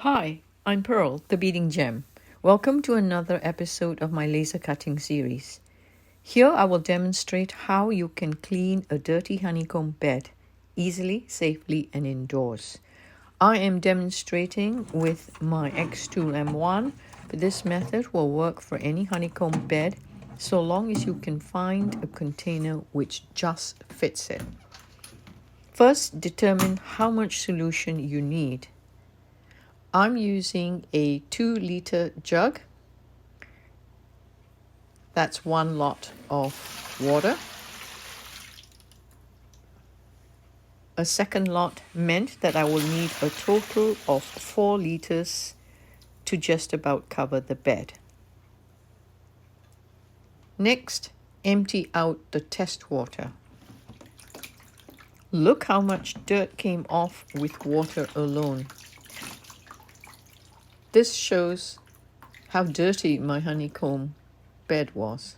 Hi, I'm Pearl, the beadinggem. Welcome to another episode of my laser cutting series. Here I will demonstrate how you can clean a dirty honeycomb bed easily, safely and indoors. I am demonstrating with my X-Tool M1, but this method will work for any honeycomb bed so long as you can find a container which just fits it. First, determine how much solution you need. I'm using a 2-liter jug. That's one lot of water. A second lot meant that I will need a total of 4 liters to just about cover the bed. Next, empty out the test water. Look how much dirt came off with water alone. This shows how dirty my honeycomb bed was.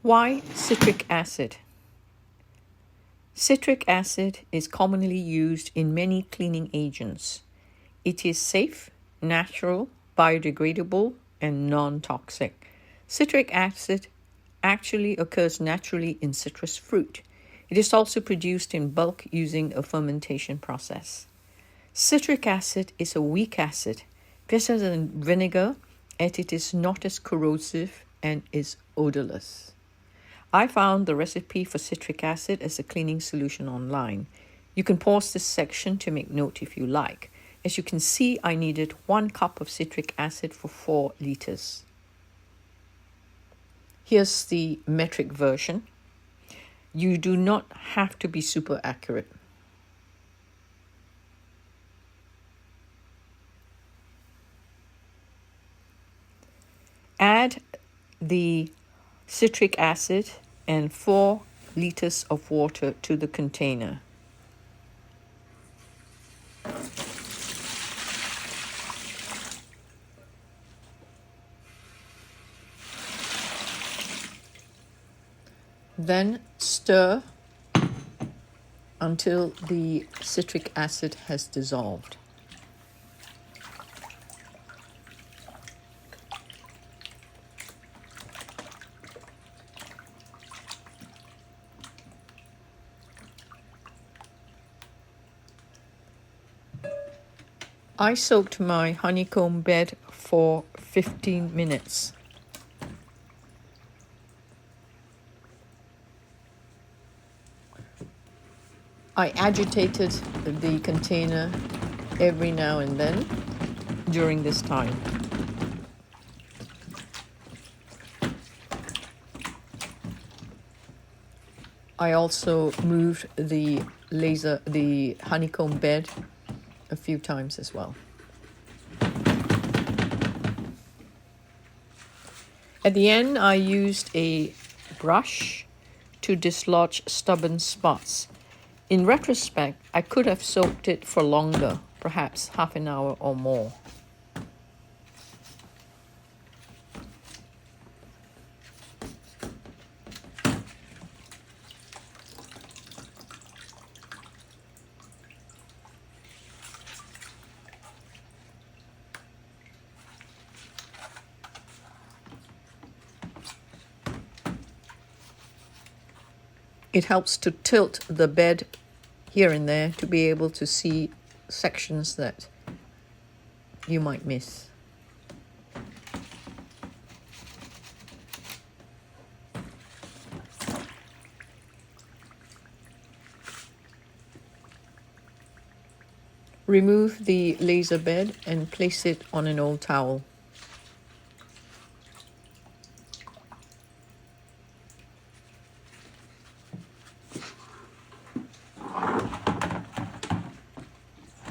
Why citric acid? Citric acid is commonly used in many cleaning agents. It is safe, natural, biodegradable, and non-toxic. Citric acid actually occurs naturally in citrus fruit. It is also produced in bulk using a fermentation process. Citric acid is a weak acid, better than vinegar, and it is not as corrosive and is odorless. I found the recipe for citric acid as a cleaning solution online. You can pause this section to make note if you like. As you can see, I needed 1 cup of citric acid for 4 liters. Here's the metric version. You do not have to be super accurate. Add the citric acid and 4 liters of water to the container. Then stir until the citric acid has dissolved. I soaked my honeycomb bed for 15 minutes. I agitated the container every now and then during this time. I also moved the honeycomb bed a few times as well. At the end, I used a brush to dislodge stubborn spots. In retrospect, I could have soaked it for longer, perhaps half an hour or more. It helps to tilt the bed here and there to be able to see sections that you might miss. Remove the laser bed and place it on an old towel.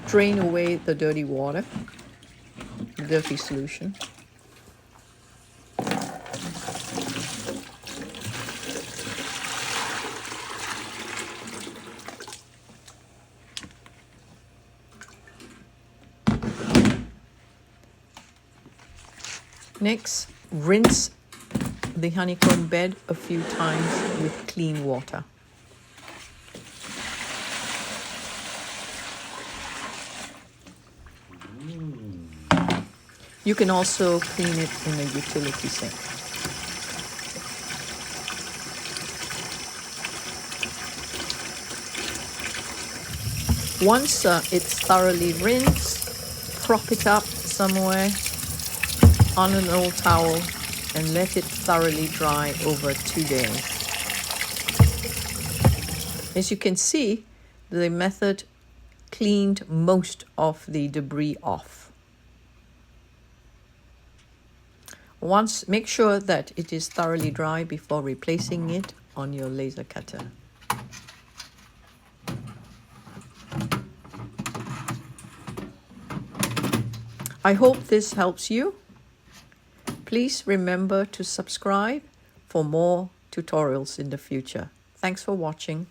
Drain away the dirty water, dirty solution. Next, rinse the honeycomb bed a few times with clean water. You can also clean it in a utility sink. Once it's thoroughly rinsed, prop it up somewhere on an old towel and let it thoroughly dry over 2 days. As you can see, the method cleaned most of the debris off. Once, make sure that it is thoroughly dry before replacing it on your laser cutter. I hope this helps you. Please remember to subscribe for more tutorials in the future. Thanks for watching.